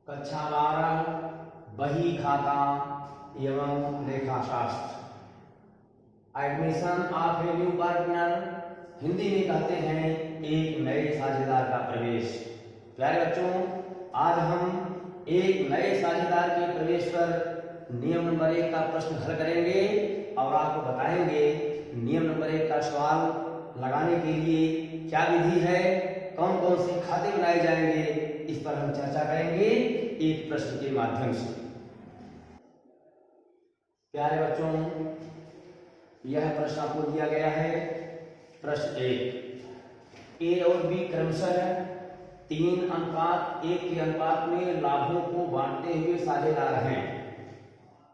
कक्षा 12 बही खाता एवं लेखाशास्त्र। Admission of a new partner, Hindi में कहते हैं एक नए साझेदार का प्रवेश। प्यारे बच्चों, आज हम एक नए साझेदार के प्रवेश पर नियम नंबर 1 का प्रश्न हल करेंगे और आपको बताएंगे नियम नंबर 1 का सवाल लगाने के लिए क्या विधि है, कौन कौन से खाते बनाए जाएंगे, इस पर हम चर्चा करेंगे एक प्रश्न के माध्यम से। प्यारे बच्चों, यह प्रश्न आपको दिया गया है। प्रश्न 1, ए और बी क्रमशः 3:1 के अनुपात में लाभों को बांटते हुए साझेदार हैं।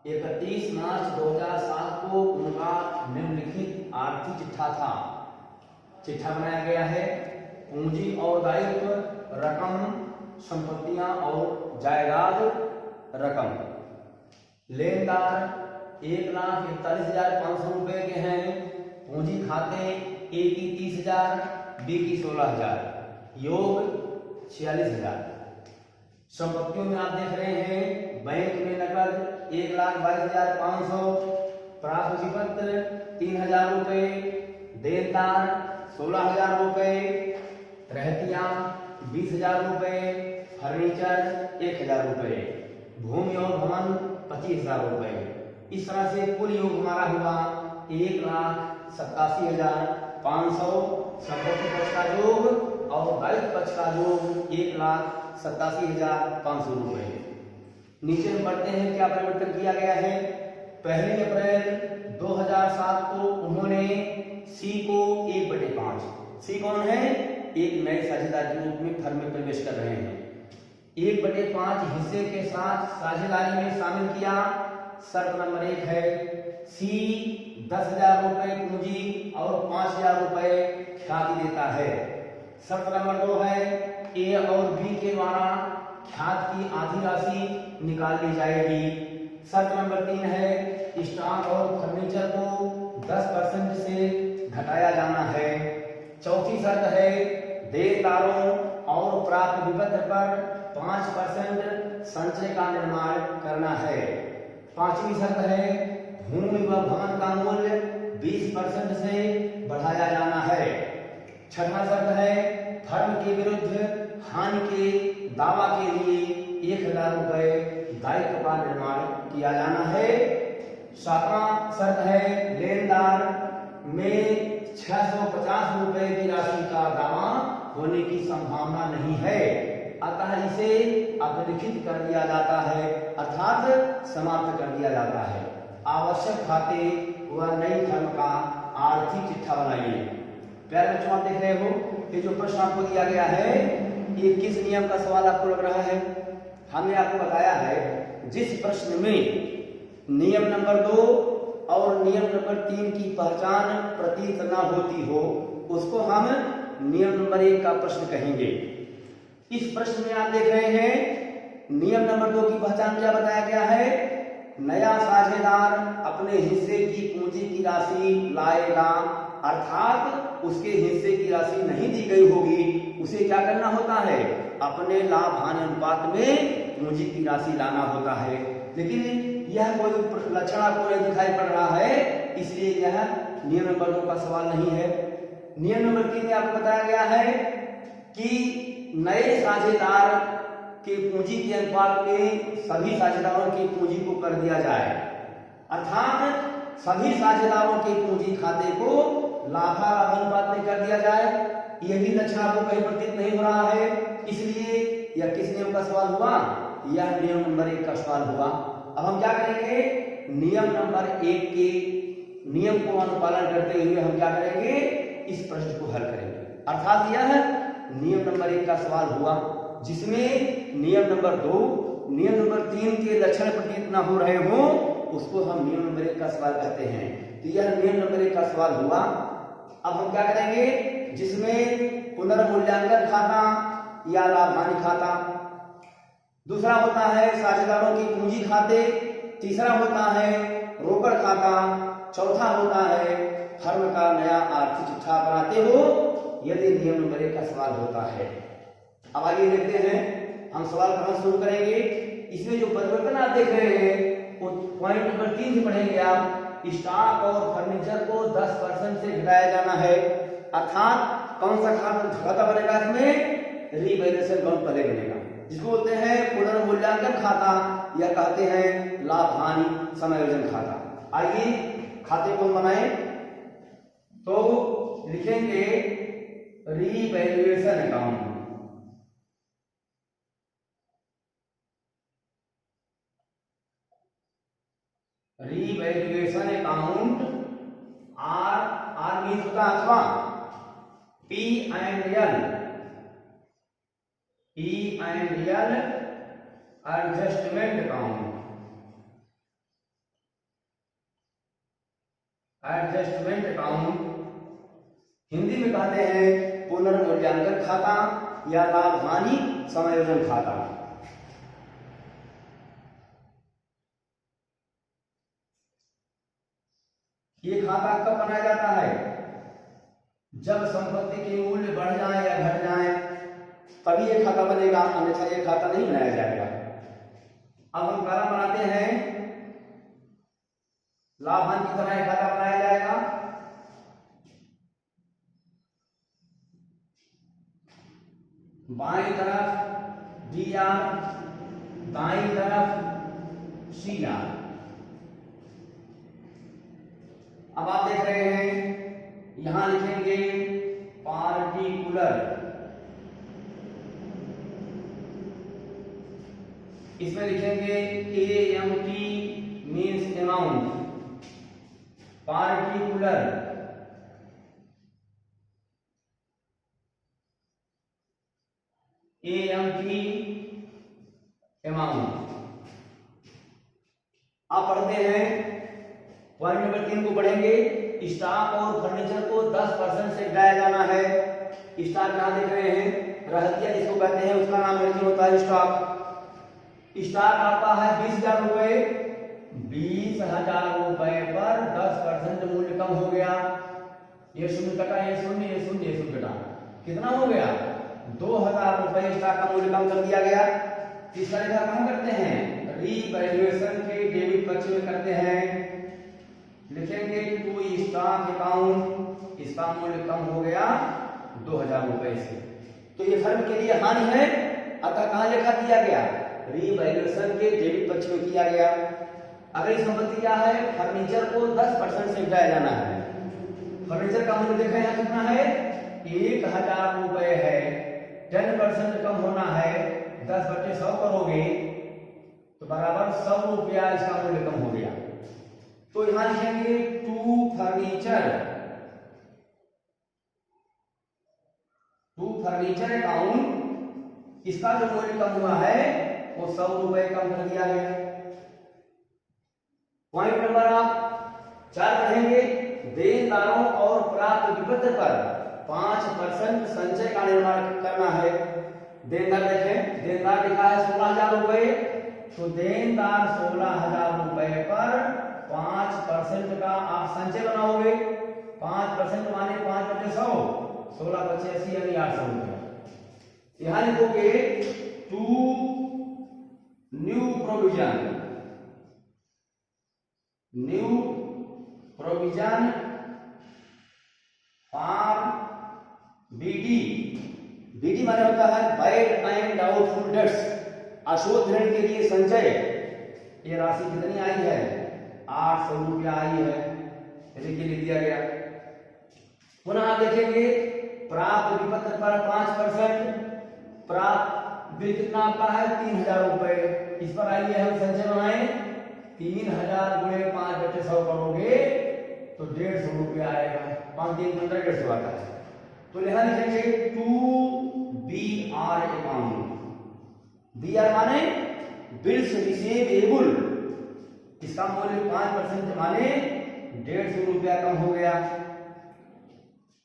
31 मार्च 2007 को उनका निम्नलिखित आर्थिक चिट्ठा था। चिट्ठा बनाया गया है। पूंजी और दायित्व, रकम, संपत्तियां और जायदाद, रकम। लेनदार 1,41,500 रुपए के हैं। पूंजी खाते ए की 30,000, बी की 16,000, योग 46,000। संपत्तियों में आप देख रहे हैं बैंक में नकद 1,22,500, प्राप्त विपत्र 3,000 रुपए, देनदार 16,000 रुपए, रहतियां 20,000 रुपए, फर्नीचर 1,000 रुपए, भूमि और भवन 25,000 रुपए। इस तरह से कुल योग हमारा हुआ 1,87,500। संपत्ति पक्ष का योग और दायित्व पक्ष का योग 1,87,500 रुपए। नीचे हम बढ़ते हैं, क्या परिवर्तन किया गया है। 1 अप्रैल 2007 को उन्होंने सी को 1/5, सी कौन है, एक नए साझेदार के रूप में फर्म में प्रवेश कर रहे हैं, 1/5 हिस्से के साथ साझेदारी में शामिल किया। शर्त नंबर 1 है सी 10,000 रुपए पूंजी और 5,000 रुपए ख्याति देता है। शर्त नंबर 2 है ए और बी के द्वारा ख्यात की आधी राशि निकाल ली जाएगी। शर्त नंबर 3 है स्टॉक और फर्नीचर को 10% से घटाया जाना है। चौथी शर्त है देनदारों और प्राप्त विपत्र पर 5% संचय का निर्माण करना है। पांचवी शर्त है भूमि व भवन का मूल्य 20% से बढ़ाया जाना है। छठवां शर्त है फर्म के विरुद्ध हानि के दावा के लिए 1,000 रुपए दायित्व का निर्माण किया जाना है। सातवां शर्त है लेनदार में 650 रुपए की राशि का दावा होने की संभावना नहीं है, अतः इसे अपलिखित कर दिया जाता है, अर्थात समाप्त कर दिया जाता है। आवश्यक खाते व नई फर्म का आर्थिक चिट्ठा बनाइए। प्यारे बच्चों, आप देख रहे हो कि जो प्रश्न आपको दिया गया है ये किस नियम का सवाल आपको लग रहा है। हमने आपको बताया है जिस प्रश्न में नियम नंबर 2 और नियम नंबर 3 की पहचान प्रतीत न होती हो उसको हम नियम नंबर 1 का प्रश्न कहेंगे। इस प्रश्न में आप देख रहे हैं नियम नंबर 2 की पहचान क्या बताया गया है। नया साझेदार अपने हिस्से की पूंजी की राशि लाएगा, अर्थात उसके हिस्से की राशि नहीं दी गई होगी, उसे क्या करना होता है, अपने लाभ हानि अनुपात में पूंजी की राशि लाना होता है। लेकिन यह कोई लक्षण आपको नहीं दिखाई पड़ रहा है, इसलिए यह नियम नंबर 2 का सवाल नहीं है। नियम नंबर 3 में आपको बताया गया है कि नए साझेदार के पूंजी के अनुपात में सभी साझेदारों की पूंजी को कर दिया जाए, अर्थात सभी साझेदारों के पूंजी खाते को लाभालाभ अनुपात में कर दिया जाए। यह भी लक्षण आपको कहीं प्रतीत नहीं हो रहा है, इसलिए यह किस नियम का सवाल हुआ, यह नियम नंबर 1 का सवाल हुआ। अब हम क्या करेंगे, नियम नंबर 1 के नियम को अनुपालन करते हुए हम क्या करेंगे, इस प्रश्न को हल करेंगे। अर्थात यह नियम नंबर 1 का सवाल हुआ जिसमें नियम नंबर 2, नियम नंबर 3 के लक्षण प्रतीत न हो रहे हो उसको हम नियम नंबर 1 का सवाल कहते हैं। तो यह नियम नंबर 1 का सवाल हुआ। अब हम क्या करेंगे, जिसमें पुनर्मूल्यांकन खाता या लाभ हानि खाता, दूसरा होता है साझेदारों की पूंजी खाते, तीसरा होता है रोकड़ खाता, चौथा होता है फर्म का नया आर्थिक चिट्ठा बनाते हो, यदि नियम नंबर 1 का सवाल होता है। अब आगे देखते हैं हम सवाल करना शुरू करेंगे। इसमें जो परिवर्तन आप देख रहे हैं वो पॉइंट नंबर 3 से पढ़ेंगे आप। स्टॉक और फर्नीचर को 10% से घटाया जाना है, अर्थात कौन सा खाता बनेगा इसमें? रीवैल्यूएशन अकाउंट पहले बनेगा, जिसको बोलते हैं पुनर्मूल्यांकन खाता या कहते हैं लाभ हानि समायोजन खाता। आइए खाते कौन बनाए? तो लिखेंगे revaluation account. Revaluation account are means होता है अथवा, P and L adjustment account. Adjustment account Hindi में कहते हैं पुनर्मूल्यांकन खाता या लाभ हानि समायोजन खाता। ये खाता कब बनाया जाता है? जब संपत्ति के मूल्य बढ़ जाए या घट जाए तभी ये खाता बनेगा, अन्यथा ये खाता नहीं बनाया जाएगा। अब हम कारण बनाते हैं, लाभ हानि की तरह खाता बनाया जाएगा। बाईं तरफ डी आर, दाईं तरफ सी आर। अब आप देख रहे हैं यहां लिखेंगे पार्टिकुलर, इसमें लिखेंगे AMT means amount, particular AMT amount. आप पढ़ते हैं पॉइंट नंबर 3 को पढ़ेंगे। स्टॉक और फर्नीचर को 10% से घटाया जाना है। स्टॉक कहां देख रहे हैं? रहतिया जिसको कहते हैं उसका नाम नहीं होता है स्टॉक। स्टॉक आपका है 20,000 रुपए। 20,000 रुपए पर 10% मूल्य कम हो गया। ये शून्य कटा, ये शून्य, ये शून्य, ये शून्य कटा, कितना हो गया? 2,000 रुपए स्टॉक का मूल्य कम कर दिया गया। इसका लेखा कहां करते हैं? रीवैल्यूएशन के डेबिट पक्ष में करते हैं। लिखेंगे टू स्टॉक अकाउंट, इसका मूल्य कम हो गया 2,000 रुपए से, तो ये फर्म के लिए हानि है, अतः कहां लिखा दिया गया? रीवैल्यूएशन के डेबिट पक्ष में किया गया। अगली संपत्ति क्या है? फर्नीचर को 10% से घटाया जाना है। फर्नीचर का मूल्य देखें यहां कितना है? 1,000 रुपए है। 10% कम होना है, 10/100 करोगे तो बराबर 100 रुपया इसका मूल्य कम हो गया। तो यहां लिखेंगे टू फर्नीचर अकाउंट, इसका जो मूल्य कम हुआ है वो 100 रुपए कम कर दिया गया। पॉइंट नंबर आप 4 पढ़ेंगे। देनदारों और प्राप्त विपत्र पर 5% संचय का निर्माण करना है। देनदार देखें, देनदार लिखा है 16,000 रुपए, तो देनदार 16,000 रुपए पर 5% का आप संचय बनाओगे। 5% माने 5/100, 16/80 यानी 800 रुपया। यहां लिखोगे to new provision for BD. BD माने होता है बैड एंड डाउटफुल डेट्स, अशुद्ध ऋण के लिए संचय। ये राशि कितनी आई है? 800 रुपया आई है, लिख दिया गया। पुनः आप देखेंगे प्राप्त विपत्र पर 5%, प्राप्त बिल कितना आपका है? 3,000 रुपए। इस पर आइए हम संचय बनाए। 3,000 गुणे 5/100 करोगे तो 150 रुपया आएगा। 5 3 15 150 आता है। तो यहां लिखेंगे टू BR अकाउंट। BR माने बिल्स रिसीवेबल, इसका मूल्य 5% माने 150 रुपया कम हो गया।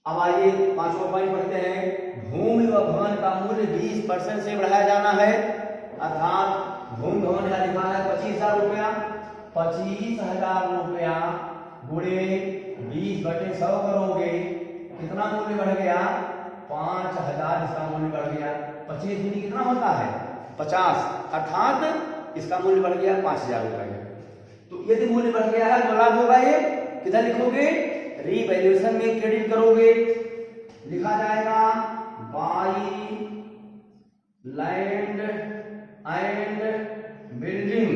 अब आइए 5वां पॉइंट पढ़ते हैं। भूमि व भवन का मूल्य 20% से बढ़ाया जाना है, अर्थात भूमि भवन यहां लिखा है 25,000 रुपया। 25,000 रुपया गुणे 20/100 करोगे, कितना मूल्य बढ़ गया? 5,000 इसका मूल्य बढ़ गया। 25 गुनी कितना होता है? 50, अर्थात इसका मूल्य बढ़ गया 5,000 रुपए। तो यदि मूल्य बढ़ गया है तो लाभ होगा ये, किधर लिखोगे, रीवैल्यूएशन में क्रेडिट करोगे, लिखा जाएगा बाई लैंड एंड बिल्डिंग,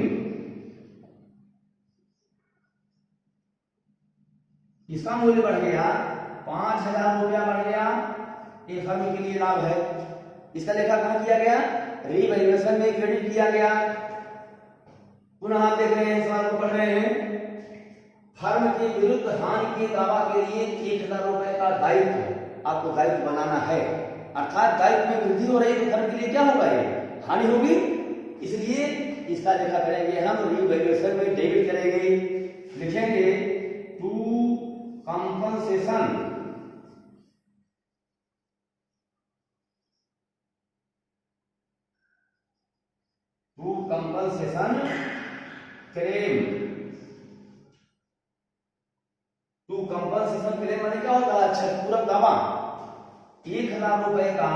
इसका मूल्य बढ़ गया 5,000 रुपया बढ़ गया, ये फर्म के लिए लाभ है। इसका लेखा कहां किया गया, रीवैल्यूएशन में क्रेडिट किया गया। पुनः आप देख रहे हैं, सवाल को पढ़ रहे हैं, फर्म के विरुद्ध हानि के दावा के लिए 1,000 रुपए का दायित्व आपको दायित्व बनाना है, अर्थात दायित्व में वृद्धि हो रही है तो फर्म के लिए क्या होगा, ये हानि होगी, इसलिए इसका लेखा करेंगे हम, रीवैल्यूएशन में डेबिट करेंगे, लिखेंगे to compensation claim. To compensation claim माने क्या होता है, क्षतिपूरक दावा। 1,000 रुपए का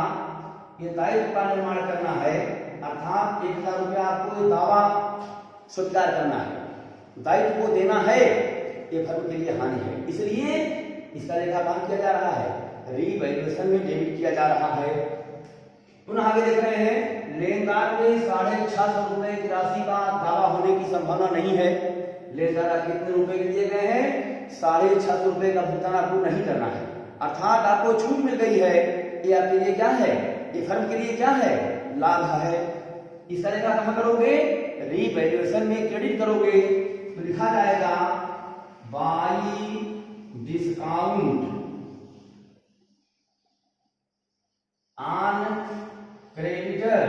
ये दायित्व का निर्माण करना है, अर्थात 1,000 रुपया आपको दावा स्वीकार करना है, दायित्व को देना है, ये फर्म के लिए हानि है, इसलिए इसका लेखा कहां किया जा रहा है, रीवैल्यूएशन में डेबिट किया जा रहा है। पुनः आगे देख रहे हैं, लेनदार में 650 रुपए की राशि का दावा होने की संभावना नहीं है। लेनदार कितने रुपए के दिए गए हैं, 650 रुपए का भुगतान आपको नहीं करना है, अर्थात आपको छूट मिल गई है, ये आपके लिए क्या है, ये फर्म के लिए क्या है, लाभ है। इस तरह का कहां करोगे, रीवैल्यूएशन में क्रेडिट करोगे, तो लिखा जाएगा बाई डिस्काउंट ऑन क्रेडिटर।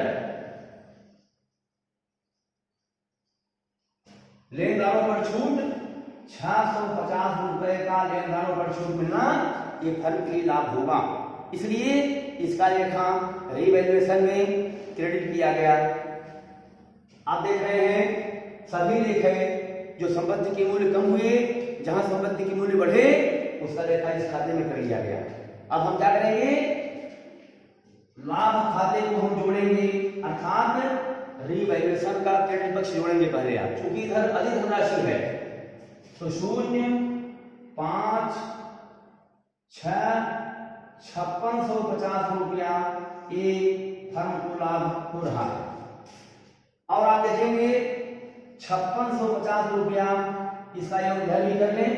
लेनदारों पर छूट, 650 रुपए का लेनदारों पर छूट मिलना, ये फर्म के लिए लाभ होगा, इसलिए इसका लेखा रीवैल्यूएशन में क्रेडिट किया गया। आप देख रहे हैं, सभी लेखे जो संपत्ति के मूल्य कम हुए, जहां संपत्ति के मूल्य बढ़े, उसका लेखा इस खाते में कर लिया गया। अब हम क्या करेंगे, लाभ खाते को हम जोड़ेंगे, अर्थात रीवैल्यूएशन का क्रेडिट पक्ष जोड़ेंगे पहले आप, क्योंकि इधर अधिक धनराशि है, तो 0, 5, 6, 5650 रुपया ये फर्म को लाभ हो रहा है। और आप देखेंगे 5650 रुपया, इसका योग इधर भी कर लें,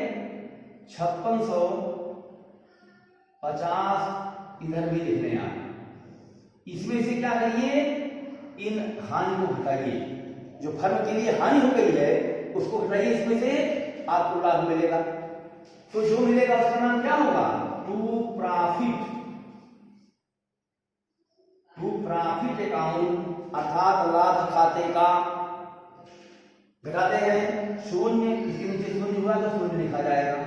5650 इधर भी लिख लें आप। इसमें से क्या करिए, इन हानि को घटाइए, जो फर्म के लिए हानि हो गई है उसको घटाइए, इसमें से आपको लाभ मिलेगा। तो जो मिलेगा उसका नाम क्या होगा, टू प्रॉफिट अकाउंट, अर्थात लाभ खाते का। घटाते हैं 0, इसके नीचे 0 हुआ तो 0 लिखा जाएगा।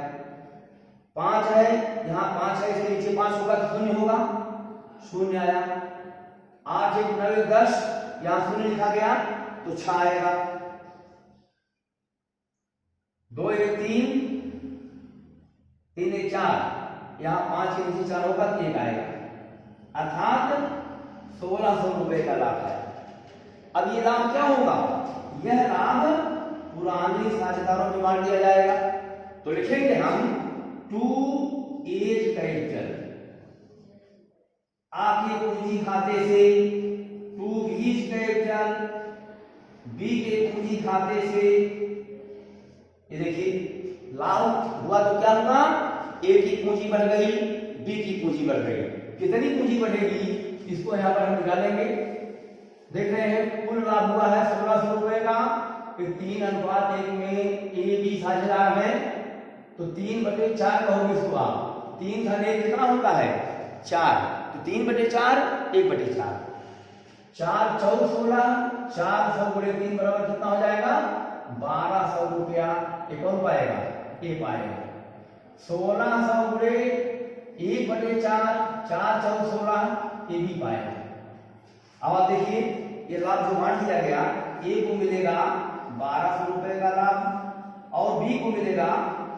5 है, यहाँ 5 है, इसके नीचे 5 होगा तो 0 होगा, 0 आया। 8, 1, 9, 10, यहाँ 0 लिखा गया तो 6 आएगा। 2, 1, 3, 3, 1, 4, यहाँ 5 के नीचे 4 होगा तो 1 आएगा, अर्थात 1600 रुपए का लाभ है। अब ये लाभ क्या होगा, यह लाभ पुराने साझेदारों में बांट दिया जाएगा। तो लिखेंगे हम टू एज कैपिटल, आपके पूंजी खाते से, टू बीज कैपिटल, बी के पूंजी खाते से। ये देखिए लाभ हुआ तो क्या हुआ, ए की पूंजी बढ़ गई, बी की पूंजी बढ़ गई। कितनी पूंजी बढ़ेगी, इसको यहां पर हम निकालेंगे। देख रहे हैं कुल लाभ हुआ है 1600 रुपए का, 3:1 में ए बी साझेदार है, तो 3/4 कहोगे इसको आप। 3 धन 1 कितना होता है, 4, तो 3/4 1/4, 4 4 16, 400 गुणे 3 बराबर कितना हो जाएगा, 1200 रुपया। ये कौन पाएगा, ए पाएगा। 1600 गुणे 1/4, 4 4 16, ये भी पाएगा। अब आप देखिए ये लाभ जो बांट दिया गया, ए को मिलेगा 1200 रुपए का लाभ और बी को मिलेगा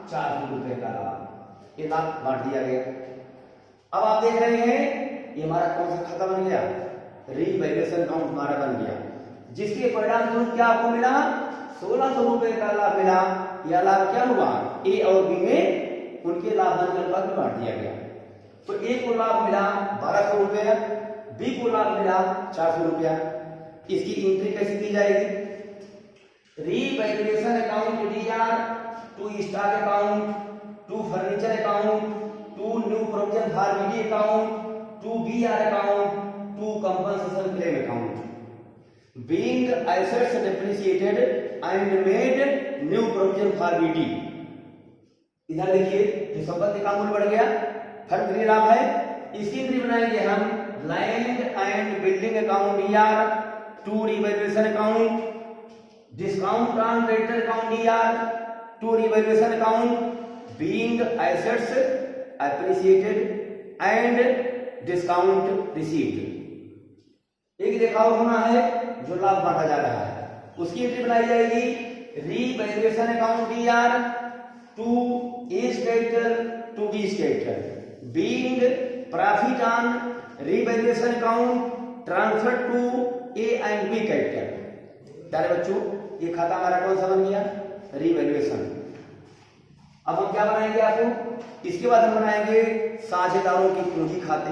400 रुपए का लाभ, ये लाभ बांट दिया गया। अब आप देख रहे हैं ये हमारा कौन सा खाता बन गया, रीवैल्यूएशन अकाउंट हमारा बन गया, जिसके परिणाम स्वरूप क्या आपको मिला, 1600 रुपए का लाभ मिला। यह लाभ क्या हुआ, ए और बी में उनके लाभ अनुपात में बांट दिया गया। तो ए को लाभ मिला 1200 रुपया, बी को लाभ मिला 400 रुपया। इसकी एंट्री कैसे की जाएगी, revaluation account DR to stock account to furniture account to new provision for BD account to BR account to compensation claim account being assets depreciated and made new provision for BD। इधर देखिए जो संपत्ति का मूल्य बढ़ गया, फर्क free लाभ है, इसकी एंट्री बनाएंगे हम land and building account DR to revaluation account, discount on creditor account DR to revaluation account being assets appreciated and discount received. एक देखाव होना है जो लाभ बांटा जा रहा है, उसकी एंट्री बनाई जाएगी revaluation account DR to A's capital to B capital being profit on revaluation account transfer to A and B capital. प्यारे बच्चों, ये खाता हमारा कौन सा बन गया, रीवैल्यूएशन। अब हम क्या बनाएंगे आपको, इसके बाद हम बनाएंगे साझेदारों की पूंजी खाते।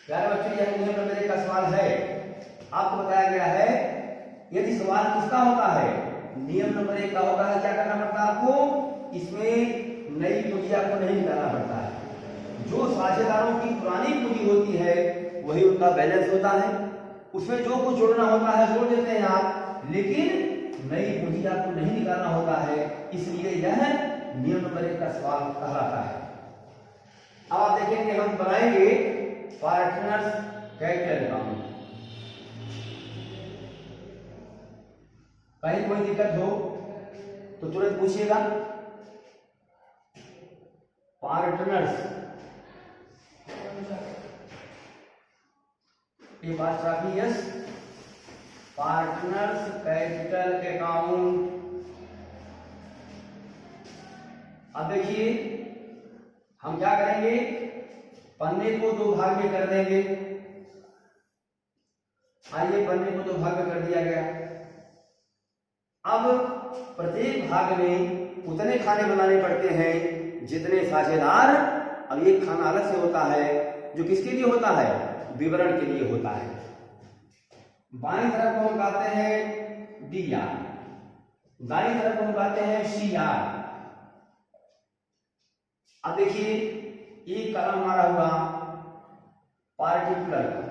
प्यारे बच्चों, यह नियम नंबर 1 का सवाल है, आपको बताया गया है यदि सवाल किसका होता है, नियम नंबर 1 का होता है, क्या करना पड़ता है आपको, इसमें नई पूंजी आपको नहीं निकालना पड़ता है। जो साझेदारों की पुरानी पूंजी होती है वही उनका बैलेंस होता है, उसमें जो कुछ जोड़ना होता है जोड़ देते हैं आप, लेकिन नई पूंजी आपको नहीं निकालना होता है, इसलिए यह नियम नंबर 1 का सवाल कहलाता है। अब आप देखेंगे हम बनाएंगे पार्टनर्स कैपिटल अकाउंट। कहीं कोई दिक्कत हो तो तुरंत पूछिएगा। पार्टनर्स ये बात काफी, यस, पार्टनर्स कैपिटल अकाउंट। अब देखिए हम क्या करेंगे, पन्ने को 2 भाग में कर देंगे। आइए पन्ने को 2 भाग में कर दिया गया। अब प्रत्येक भाग में उतने खाने बनाने पड़ते हैं जितने साझेदार। अब एक खाना अलग से होता है जो किसके लिए होता है, विवरण के लिए होता है। बाईं तरफ को हम कहते हैं डी आर, दाईं तरफ को हम कहते हैं सी आर। अब देखिए एक कॉलम हमारा हुआ पार्टिकुलर का,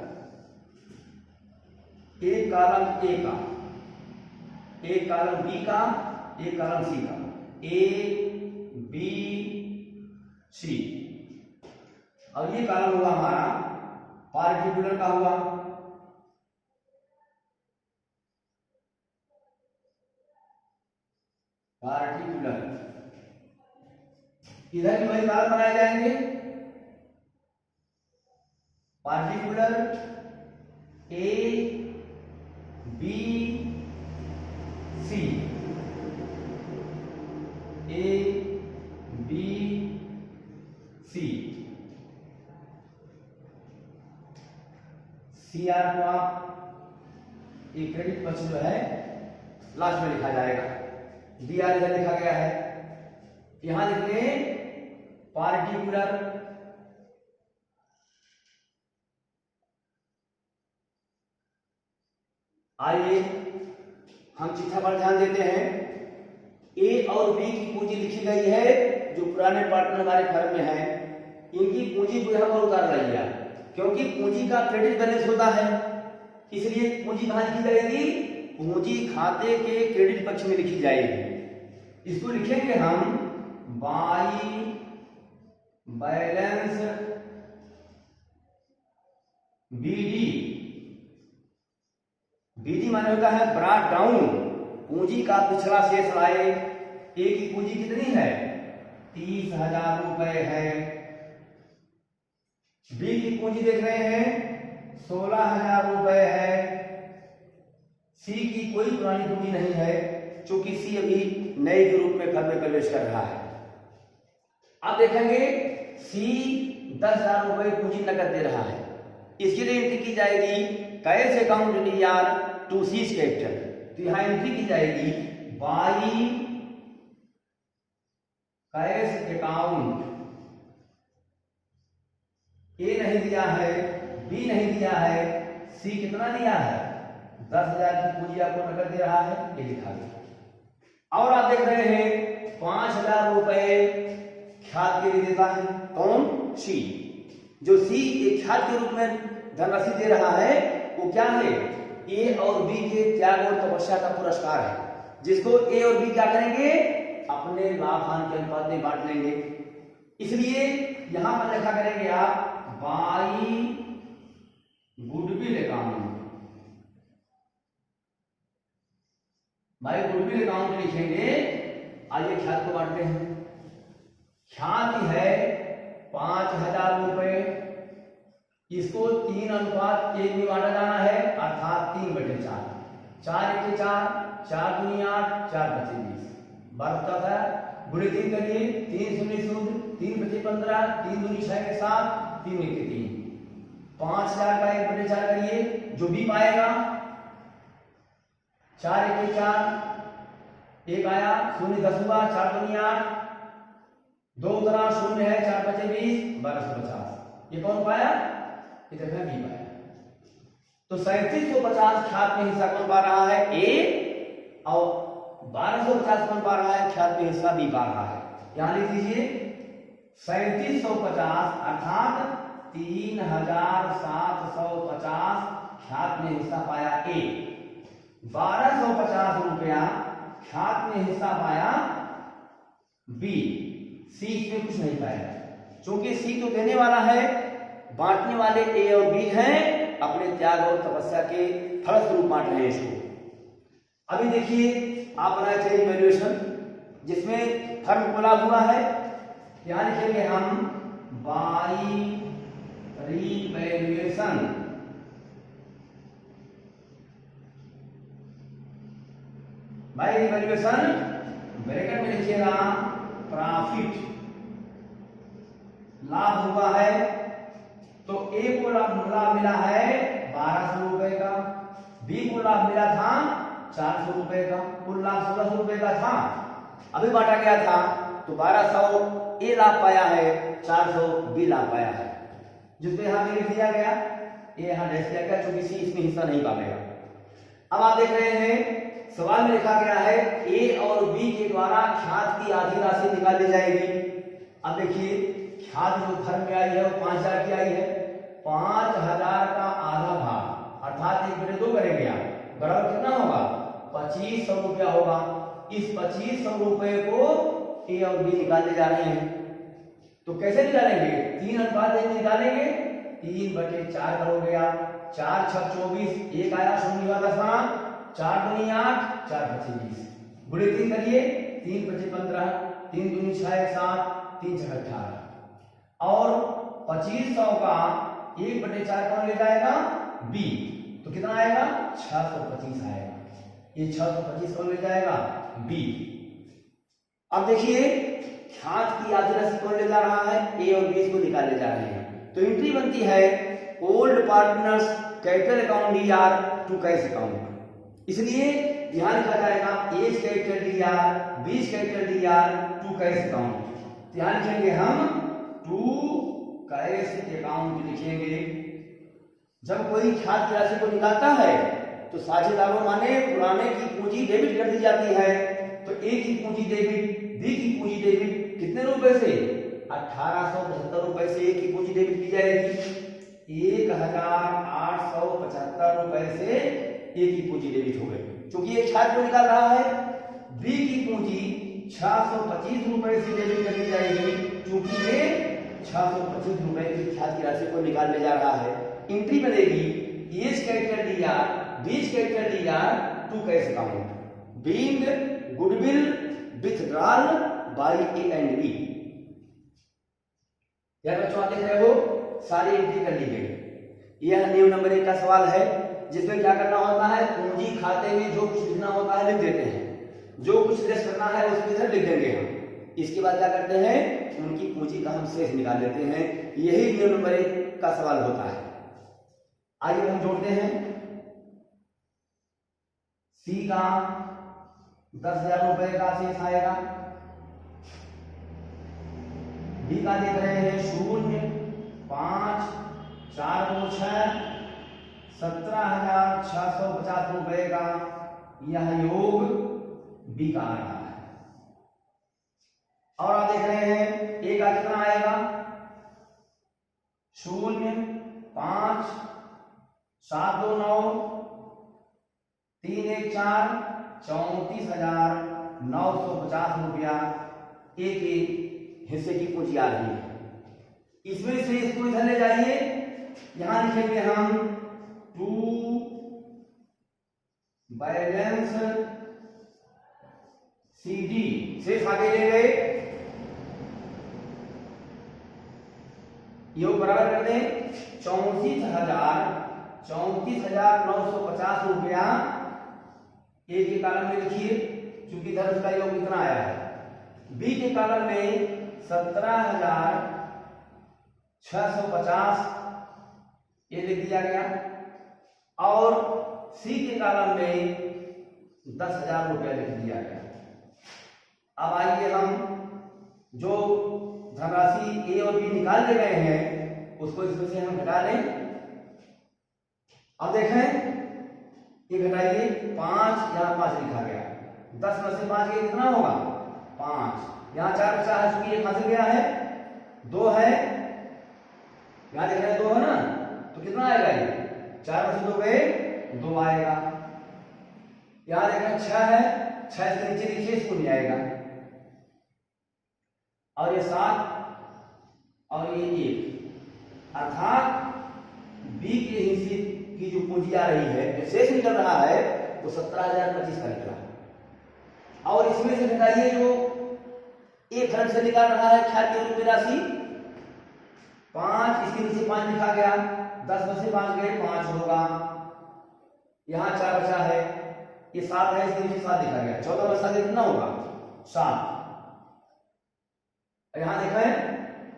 एक कॉलम ए का, एक कॉलम बी का, एक कॉलम सी का, ए बी सी। अब ये कॉलम हुआ हमारा पार्टिकुलर का हुआ, पार्टिकुलर। इधर भी वही कॉलम बनाए जाएंगे, particular A B C, A B C. C R को आप एक क्रेडिट पक्ष जो है लास्ट में लिखा जाएगा, डी आर इधर लिखा गया है। यहां लिखते हैं पार्टिकुलर आइए हम चिट्ठा पर ध्यान देते हैं। ए और बी की पूंजी लिखी गई है, जो पुराने पार्टनर हमारे फर्म में है, इनकी पूंजी को यहां पर उतार लिया, क्योंकि पूंजी का क्रेडिट बैलेंस होता है, इसलिए पूंजी कहां लिखी जाएगी, पूंजी खाते के क्रेडिट पक्ष में लिखी जाएगी। इसको लिखेंगे हम बाई बैलेंस बीडी। बीडी माने होता है ब्रॉट डाउन, पूंजी का पिछला शेष लाए। ए की पूंजी कितनी है, 30,000 रुपए है। बी की पूंजी देख रहे हैं 16,000 रुपए है। सी की कोई पुरानी पूंजी नहीं है, क्योंकि सी अभी नए के रूप में फर्म में प्रवेश कर रहा है। अब देखेंगे सी 10,000 रुपए पूंजी नकद दे रहा है, इसके लिए एंट्री की जाएगी cash account DR to C's capital. तो यहां एंट्री की जाएगी बाई कैश अकाउंट। ए नहीं दिया है, बी नहीं दिया है, सी कितना दिया है 10,000 की पूंजी आपको नकद दे रहा है, ये लिखा गया। और आप देख रहे हैं 5,000 रुपए ख्यात के लिए देता है, कौन सी। जो सी एक ख्यात के रूप में धनराशि दे रहा है वो क्या है, ए और बी के त्याग और तपस्या का पुरस्कार है, जिसको ए और बी क्या करेंगे अपने लाभ हानि के अनुपात में बांट लेंगे। इसलिए यहां पर लिखा करेंगे आप by goodwill account. By goodwill account लिखेंगे। आइए ख्यात को बांटते हैं। ख्यात है 5,000 रुपए, इसको 3:1 में बांटा जाना है, अर्थात 3/4। 4 × 4, 4 × 8, 4 × 20, 12 था। गुणे 3 करिए, 3 शून्य शून्य, 3 × 15, 3 दूनी 6 के 7, 3 × 3, 5,000 का 1/4 करिए, जो भी पाएगा 4 × 4, 1 आया, शून्य 10 हुआ, 4 दूनी 8, 2 उतरा, शून्य है, 4 × 20, 1250। ये कौन पाया, इधर में बी पाया। तो 3750 ख्यात में हिस्सा कौन पा रहा है, ए, और 1250 कौन पा रहा है, ख्यात में हिस्सा बी पा रहा है। यहां लिख दीजिए 3750 अर्थात 3,750 ख्यात में हिस्सा पाया ए। 1250 रुपया ख्यात में हिस्सा पाया बी। सी इसमें कुछ नहीं पाएगा, क्योंकि सी तो देने वाला है, बांटने वाले ए और बी हैं, अपने त्याग और तपस्या के फलस्वरूप बांट रहे हैं इसको। अभी देखिए आप बनाए थे इवैल्यूएशन, जिसमें फर्म खोला हुआ है। यहां लिखेंगे हम by revaluation. By revaluation bracket में लिखिएगा प्रॉफिट। लाभ हुआ है तो ए को लाभ मिला है 1200 रुपए का, बी को लाभ मिला था 400 रुपए का, कुल लाभ 1600 रुपए का था। अभी बांटा गया था तो 1200 ए लाभ पाया है, 400 बी लाभ पाया है, जिसको यहां पे लिख दिया गया। ए यहां डैश किया गया क्योंकि सी इसमें हिस्सा नहीं पाएगा। अब आप देख रहे हैं सवाल में लिखा गया है ए और बी के द्वारा ख्यात की आधी राशि निकाली जाएगी। अब देखिए ख्यात जो फर्म में आई है वो 5,000 की आई है, 5,000 का आधा भाग अर्थात 1/2 करेंगे आप, बराबर कितना होगा 2500 रुपया होगा। इस 2500 रुपए को ए और बी निकालने जा रहे हैं। तो कैसे निकालेंगे, 3:1 निकालेंगे, 3/4 करोगे आप, 4 × 6 = 24, 1 आया, शून्य वाला स्थान, 4 दूनी 8, 4 × 20, गुणे 3 करिए, 3 × 5 15, 3 दूनी 6 7, 3 × 6 18। और 2500 का 1/4 कौन ले जाएगा, बी, तो कितना आएगा 625 आएगा। ये 625 कौन ले जाएगा, बी। अब देखिए ख्यात की आधी राशि कौन ले जा रहा है, ए और बी को निकालने जा रहे हैं। तो एंट्री बनती है old partners capital account DR to cash account. इसलिए यहां लिखा जाएगा A capital DR, B capital DR to cash account. यहां लिखेंगे हम टू कैश अकाउंट लिखेंगे। जब कोई ख्यात की राशि को निकालता है तो साझेदारों माने पुराने की पूंजी डेबिट कर दी जाती है। तो ए की पूंजी डेबिट, बी की पूंजी डेबिट, कितने रुपए से 1875 रुपए से ए की पूंजी डेबिट की जाएगी। 1875 रुपए से ए की पूंजी डेबिट हो गई, क्योंकि एक ख्यात को निकाल रहा है। बी की पूंजी 625 रुपए से डेबिट कर दी जाएगी, क्योंकि ये 625 रुपए की ख्यात की राशि को निकालने जा रहा है। एंट्री बनेगी A capital DR, B capital DR to cash account being goodwill withdrawal by A and B. यार बच्चों आप देख रहे हो सारी एंट्री कर ली गई। यह नियम नंबर 1 का सवाल है, जिसमें क्या करना होता है, पूंजी खाते में जो कुछ लिखना होता है लिख देते हैं, जो कुछ लेस करना है उसको इधर लिख देंगे हम। इसके बाद क्या करते हैं, उनकी पूंजी का हम शेष निकाल लेते हैं। यही नियम नंबर 1 का सवाल होता है। आइए हम जोड़ते हैं। सी का 10,000 रुपए का शेष आएगा, बी का देख रहे हैं 0, 5, 4 2 6, 17,650 रुपए का यह योग बी का आ रहा है। और आप देख रहे हैं ए का कितना आएगा, 0, 5, 7 2 9, 3 1 4, 34,950 रुपया ए के हिस्से की पूंजी आ रही है। इसमें से इसको इधर ले जाइए, यहां लिखेंगे हम टू बैलेंस CD, शेष आगे ले गए, योग बराबर कर दें 34,950 रुपया ए के कॉलम में लिखिए, क्योंकि इधर उसका योग कितना आया है। बी के कॉलम में 17,650 ये लिख दिया गया, और सी के कॉलम में 10,000 रुपया लिख दिया गया। अब आइए हम जो धनराशि ए और बी निकाल ले गए हैं उसको इसमें से हम घटा लें। अब देखें ये घटाइए, 5 यहाँ 5 लिखा गया, 10 में से 5 के कितना होगा 5, यहाँ 4 बचा है, चूंकि एक फंस गया है, 2 है, यहाँ देख रहे हैं 2 है ना, तो कितना आएगा ये 4 में से 2 गए 2 आएगा। यहाँ देख रहे हैं 6 है, 6 से नीचे लिखिए, इसको नहीं आएगा, और ये 7 और ये 1, अर्थात बी के हिस्से की जो पूंजी आ रही है, जो शेष निकल रहा है वो 17,025 का निकला। और इसमें से घटाइए जो एक खर्च से निकाल रहा है ख्याति रूप राशि 5, इसके नीचे 5 लिखा गया, 10 में से 5 गए 5 होगा, यहाँ 4 बचा है, ये 7 है, इसके नीचे 7 लिखा गया, 14 में 7 कितना होगा 7। यहाँ देखा है,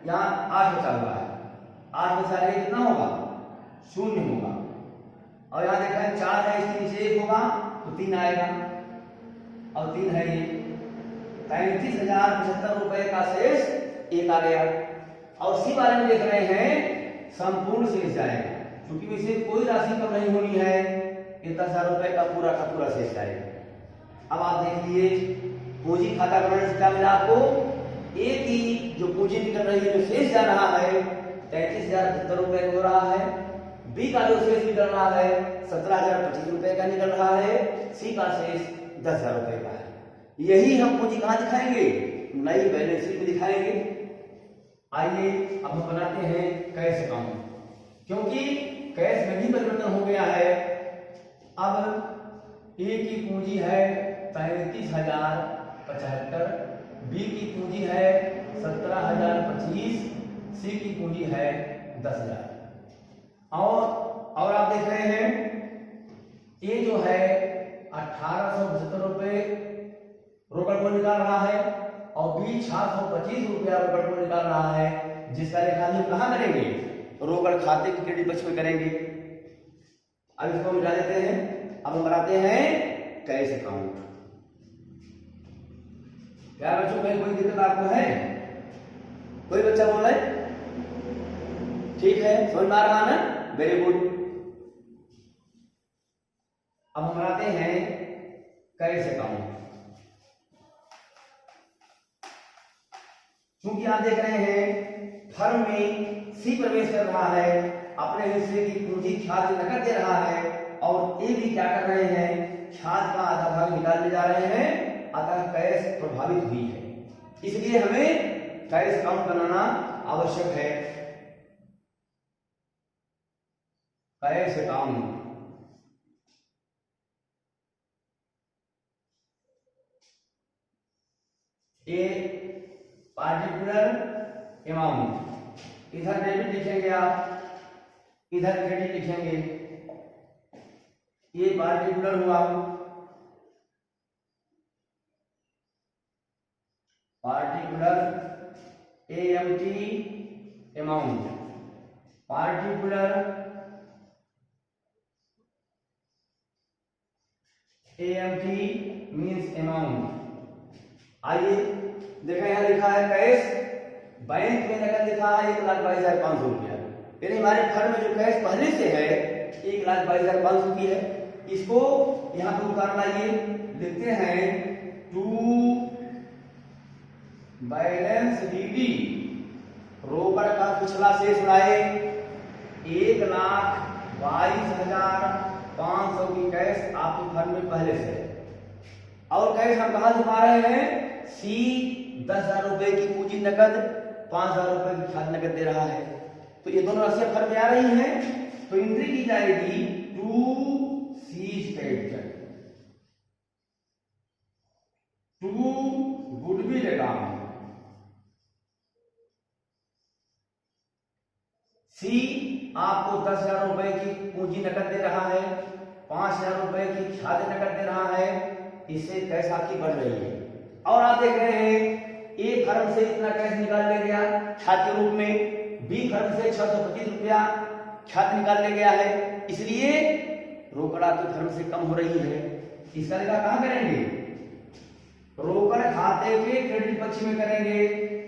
यहाँ 8 बचा हुआ है, 8 में से आगे कितना होगा 0 होगा, और यहाँ देखा है 4 है, इसके नीचे 1 होगा तो 3 आएगा, और 3 है ये 33,075 रुपए का शेष एक आ गया। और सी वाले में देख रहे हैं संपूर्ण शेष जाएगा, क्योंकि इसे कोई राशि कम नहीं होनी है, ये 10,000 रुपए का पूरा शेष जाएगा। अब आप देखिए पूंजी खाता विवरण से क्या मिला आपको, ए की जो पूंजी निकल रही है, जो शेष जा रहा है 33,075 रुपए हो रहा है, बी का जो शेष निकल रहा है 17,025 रुपए का निकल रहा है, सी का शेष 10,000 रुपए का है। यही हम पूंजी कहां दिखाएंगे, नई बैलेंस शीट में दिखाएंगे। आइए अब हम बनाते हैं कैश अकाउंट, क्योंकि कैश में भी परिवर्तन हो गया है। अब ए की पूंजी है 35,075, बी की पूंजी है 17,025, सी की पूंजी है 10,000। और आप देख रहे हैं ये जो है 1,875 रुपए रोकड़ को निकाल रहा है, और बी 625 रुपया रोकड़ को निकाल रहा है, जिसका लेखा हम कहां करेंगे, रोकड़ खाते के क्रेडिट पक्ष में करेंगे। अब इसको मिटा देते हैं। अब हम बनाते हैं कैश अकाउंट। क्या बच्चों में कोई दिक्कत आपको है, कोई बच्चा बोल रहा है, ठीक है, समझ में आ रहा ना, वेरी गुड। अब हम बनाते हैं कैश अकाउंट। क्योंकि आप देख रहे हैं फर्म में सी प्रवेश कर रहा है, अपने हिस्से की पूंजी ख्यात नकद दे रहा है, और ए भी क्या कर रहे हैं, ख्यात का आधा भाग निकाल ले जा रहे हैं, अतः कैश प्रभावित हुई है। इसलिए हमें कैश अकाउंट बनाना आवश्यक है। Cash account a particular amount, इधर डेबिट लिखेंगे आप, इधर क्रेडिट लिखेंगे, ये पार्टिकुलर हुआ। Particular AMT amount, particular AMT means amount. आइए देखा यहां लिखा है कैश, बैंक में नकद लिखा है 1,22,500 रुपया, यानी हमारे फर्म में जो कैश पहले से है 1,22,500 की है, इसको यहां पर उतारना। ये लिखते हैं टू बैलेंस DD, रोकड़ का पिछला शेष लाए 1,22,500 की कैश आपके फर्म में पहले से है, और कैश हम कहां छुपा रहे हैं? सी 10,000 रुपए की पूंजी नकद, 5,000 रुपए की खाद नकद दे रहा है, तो ये दोनों राशियां फर्म में आ रही हैं, तो एंट्री की जाएगी to C's capital, to goodwill account. C आपको 10,000 रुपए की पूंजी नकद दे रहा है, 5,000 रुपए की खाद्य नकद दे रहा है, इससे कैश आपकी बढ़ रही है। और आप देख रहे हैं ए फर्म से इतना कैश निकाल ले गया खाद्य रूप में, बी फर्म से 625 रुपया खाद्य निकाल ले गया है, इसलिए रोकड़ा की फर्म से कम हो रही है। इसका लेखा कहां करेंगे? रोकड़ खाते के क्रेडिट पक्ष में करेंगे,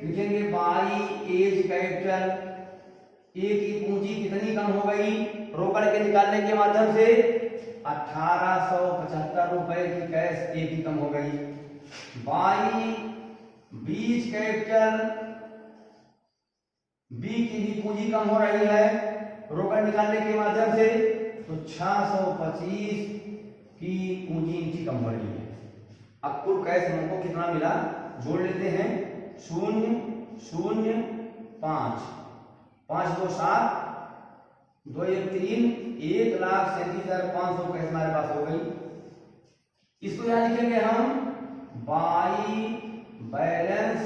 लिखेंगे बाई एज कैपिटल, ए की पूंजी कितनी कम हो गई रोकड़ के निकालने के माध्यम से? 1,875 रुपए की कैश ए की कम हो गई, बाई बीज कैपिटल, बी की भी पूंजी कम हो रही है रोकड़ निकालने के माध्यम से, तो 625 की पूंजी इनकी कम हो रही है। अब कुल कैश हमको कितना मिला जोड़ लेते हैं, 0 0 5 5 2 7 2 1 3, 1,37,500 कैश हमारे पास हो गई। इसको यहां लिखेंगे हम बाई बैलेंस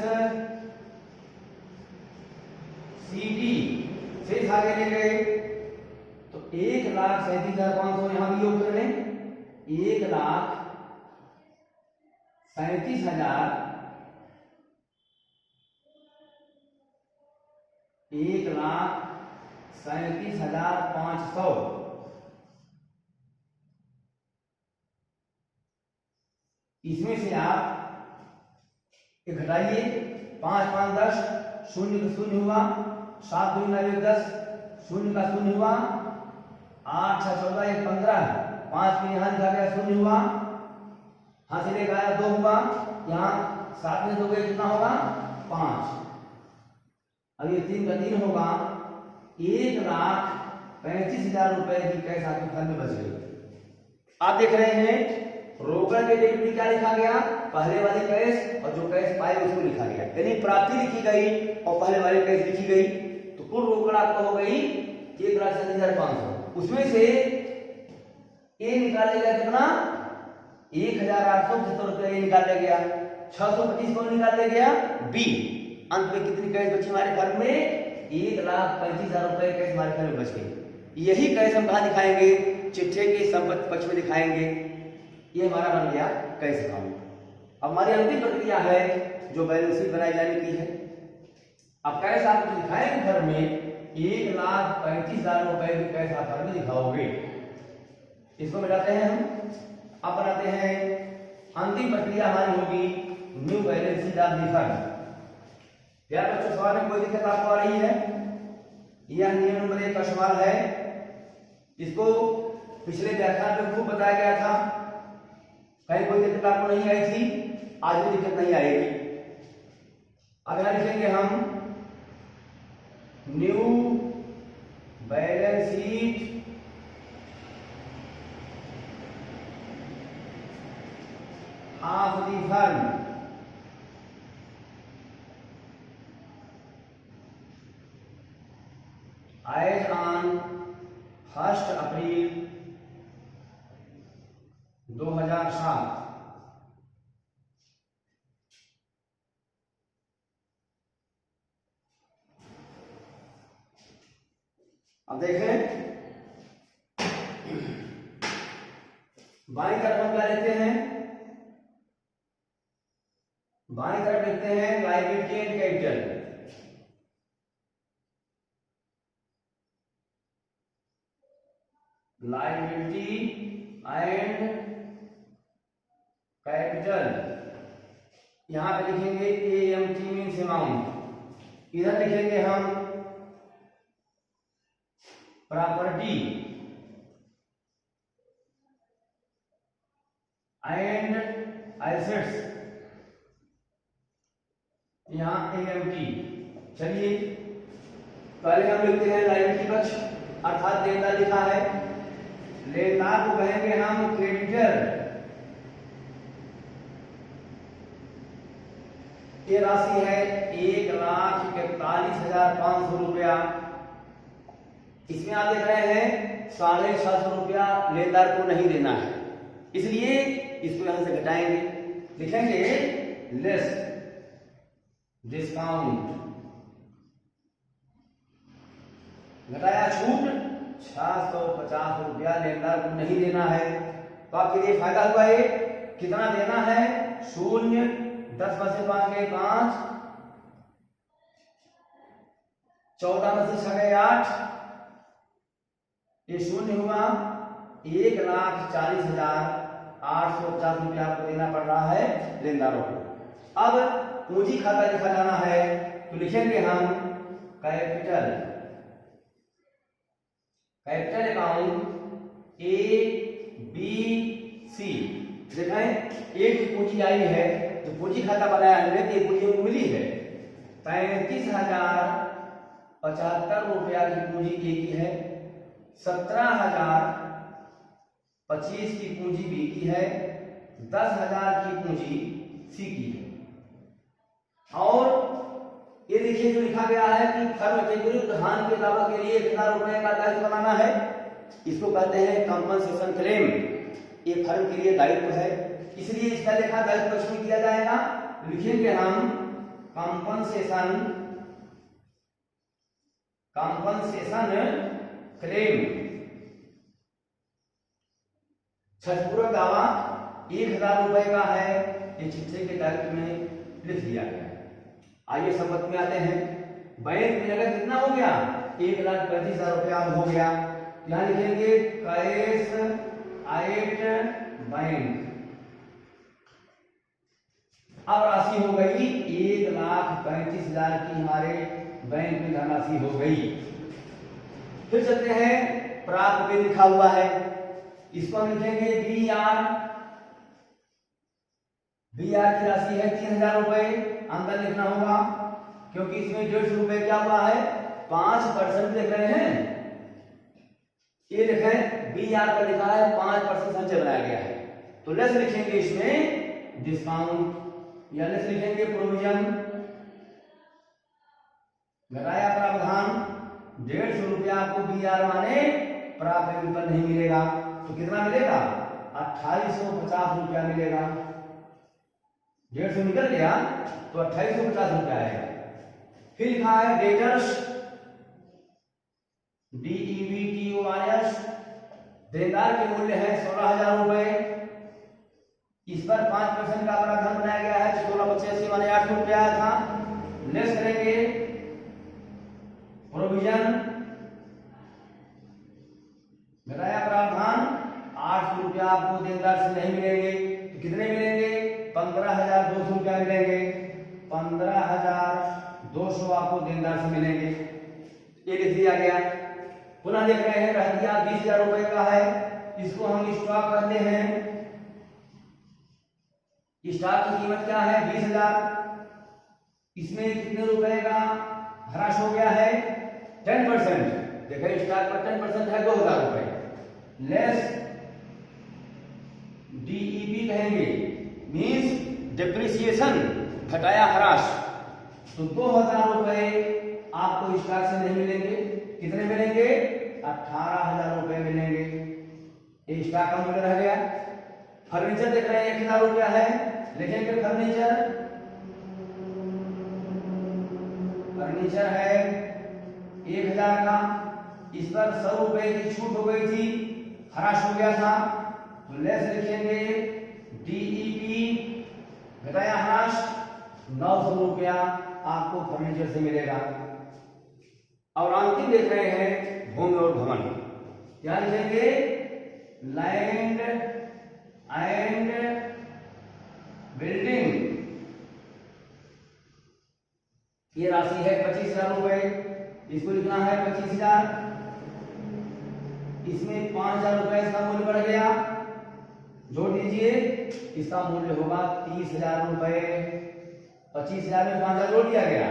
CD, शेष आगे ले गए, तो 1,37,500 यहां भी योग कर लें, 1,37,500, इसमें से आप घटाइए, 5 5 10, 0 का 0 हुआ, 7 2 9 10, 0 का 0 हुआ, 8 6 14 1 15, 5 के यहाँ लिखा गया 0 हुआ, हाथ से लेकर आया 2 हुआ, यहाँ 7 में 2 गए कितना होगा? 5। अब ये 3 का 3 होगा, 1,35,000 रुपए की कैश आपके घर में बच गई। आप देख रहे हैं रोकड़ के डेबिट में क्या लिखा गया? पहले वाली कैश, और जो कैश पाए उसको लिखा गया, यानी प्राप्ति लिखी गई और पहले वाली कैश लिखी गई, तो कुल रोकड़ आपको हो गई 1,37,500। उसमें से ए निकाल लेगा कितना? 1,875 रुपया ए निकाल ले गया, 625 कौन निकाल ले गया? बी। अंत में कितनी कैश बची हमारे फर्म में? 1,35,000 रुपए कैश हमारे घर में बच गई। यही कैश हम कहाँ दिखाएंगे? चिट्ठे के संपत्ति पक्ष में दिखाएंगे। ये हमारा बन गया कैश अकाउंट। अब हमारी अंतिम प्रक्रिया है जो बैलेंस शीट बनाई जाने की है। अब कैश आपको दिखाएंगे घर में 1,35,000 रुपए की कैश आप घर में दिखाओगे, इसको मिलाते हैं हम। अब बनाते हैं, अंतिम प्रक्रिया हमारी होगी new balance sheet of the firm. यार बच्चों सवाल में कोई दिक्कत आपको आ रही है? यह नियम नंबर 1 का सवाल है, इसको पिछले व्याख्यान में खूब बताया गया था, कहीं कोई दिक्कत आपको नहीं आई थी, आज भी दिक्कत नहीं आएगी। अब यहां लिखेंगे हम new balance sheet of the firm as on 1 April 2007। अब देखें बाई तरफ हम क्या लेते हैं? बाईं तरफ लिखते हैं liability and capital. Liability and capital, यहां पे लिखेंगे AMT मीन्स अमाउंट। इधर लिखेंगे हम प्रॉपर्टी एंड एसेट्स, यहां AMT। चलिए पहले हम लिखते हैं लायबिलिटी पक्ष, अर्थात देनदार लिखा है, लेनदार को कहेंगे हम क्रेडिटर। ये राशि है 1,41,500 रुपया। इसमें आप देख रहे हैं 750 रुपया लेनदार को नहीं देना है, इसलिए इसको यहां से घटाएंगे, लिखेंगे लेस डिस्काउंट, घटाया छूट 650 रुपया लेनदार को नहीं देना है। तो आपके लिए फायदा हुआ है, कितना देना है 0, 10 में से 5 गए 5, 14 में से 6 गए 8, ये 0 हुआ। 1,40,850 रुपया आपको देना पड़ रहा है लेनदारों को। अब पूंजी खाता लिखा जाना है, तो लिखेंगे हम कैपिटल अकाउंट ABC। देखें एक पूंजी आई है, तो पूंजी खाता बनाया हमने, तो पूंजी को मिली है 35,075 रुपया की पूंजी ए की है, 17,025 की पूंजी बी की है, 10,000 की पूंजी सी की है। और ये देखिए जो लिखा गया है कि फर्म के विरुद्ध हानि के दावा के लिए 1,000 रुपए का दायित्व बनाना है, इसको कहते हैं कंपनसेशन क्लेम। ये फर्म के लिए दायित्व है, इसलिए इसका लेखा दायित्व पक्ष में किया जाएगा। लिखेंगे हम कंपनसेशन क्लेम। क्षतिपूर्वक दावा 1,000 रुपए का है, ये चिट्ठे के दायित्व में लिख दिया गया। आइए संपत्ति में आते हैं। बैंक में नगद कितना हो गया 1,35,000 रुपया हो गया, यहां लिखेंगे कैश एट बैंक। अब राशि हो गई 1,35,000 की हमारे बैंक में धनराशि हो गई। फिर चलते हैं प्राप्त बिल लिखा हुआ है, इसको हम लिखेंगे BR की राशि है 3,000 रुपए, अंदर लिखना होगा क्योंकि इसमें 150 रुपए क्या हुआ है 5% लिख रहे हैं। ये लिखें BR पर लिखा है 5% संचय बनाया गया है, तो लेस लिखेंगे इसमें डिस्काउंट या लेस लिखेंगे प्रोविजन। घटाया प्रावधान 150 रुपया आपको BR माने प्राप्त बिल पर नहीं मिलेगा, तो कितना मिलेगा 2850 रुपया मिलेगा। 150 निकल गया तो 2850 रुपया आएगा। फिर लिखा है डेटर्स DEBTORS, देनदार के मूल्य है 16,000 रुपए, इस पर 5% का प्रावधान बनाया गया है, 16/85 माने 8 रुपया था। लेस करेंगे प्रोविजन, घटाया प्रावधान 800 रुपया आपको देनदार से नहीं मिलेंगे, तो कितने मिलेंगे 15,200 रुपया मिलेंगे। 15,200 आपको देनदार से मिलेंगे, ये लिख दिया गया। पुनः देख रहे हैं रह दिया 20,000 रुपए का है, इसको हम स्टॉक कहते हैं। स्टॉक की कीमत क्या है 20,000, इसमें कितने रुपए का ह्रास हो गया है 10%। देखिए स्टॉक पर 10% है 2,000 रुपए, लेस DEB कहेंगे मींस डिप्रिसिएशन, घटाया ह्रास, तो 2,000 रुपए आपको स्टॉक से नहीं मिलेंगे, कितने मिलेंगे 18,000 रुपए मिलेंगे, ये स्टॉक का मूल्य रह गया। फर्नीचर देख रहे हैं 1,000 रुपया है, लिखेंगे फर्नीचर है 1,000 का, इस पर 100 रुपए की छूट हो गई थी, ह्रास हो गया था, तो लेस लिखेंगे DEB, घटाया ह्रास 900 रुपया आपको फर्नीचर से मिलेगा। और अंतिम देख रहे हैं भूमि और भवन, क्या लिखेंगे? लैंड एंड बिल्डिंग, ये राशि है 25,000 रुपए, इसको लिखना है 25,000। इसमें 5,000 रुपए इसका मूल्य बढ़ गया, जोड़ दीजिए, इसका मूल्य होगा 30,000 रुपए। 25,000 में 5,000 जोड़ दिया गया।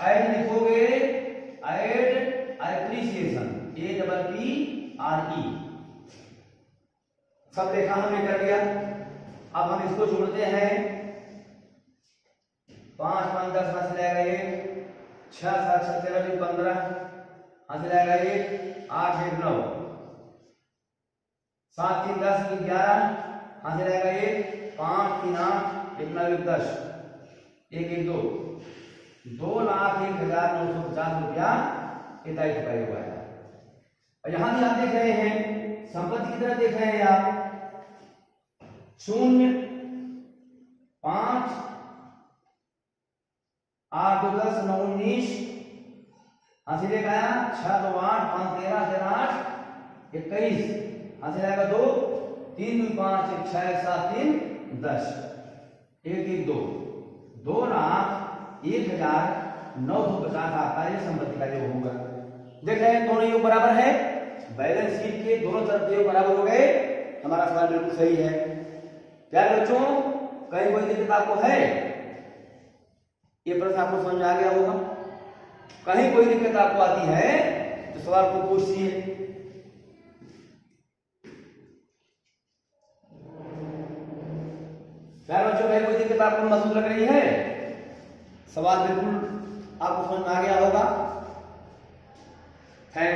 ऐड लिखोगे, ऐड एप्रिसिएशन, APPRE, सब लेखा हमने कर दिया। अब हम इसको जोड़ते हैं, 5 5 10 हाथ से जाएगा 1, 6 7 6 13 15 हाथ से जाएगा 1, 8 1 9, 7 3 10 11 हाथ से जाएगा 1, 5 3 8 1 9 10 1 1 2, 2,01,950 रुपया इतना चुकाया हुआ है। और यहां भी आप देख रहे हैं संपत्ति की तरफ देख रहे हैं आप, 0 5 8 2 10 9 19 हाथ से लेकर आया, 6 2 8 5 13 13 8 21 हाथ से जाएगा 2 3 2 5 1 6 1 7 3 10 1 1 2, 2,01,950 आपका ये संपत्ति का योग होगा। देख रहे हैं दोनों योग बराबर है, बैलेंस शीट के दोनों तरफ योग बराबर हो गए, हमारा सवाल बिल्कुल सही है। प्यारे बच्चों, कहीं कोई दिक्कत आपको है? ये प्रश्न आपको समझ में आ गया होगा। कहीं कोई दिक्कत आपको आती है तो सवाल को पूछिए। प्यारे बच्चों, कहीं कोई दिक्कत आपको महसूस लग रही है? सवाल बिल्कुल आपको समझ में आ गया होगा।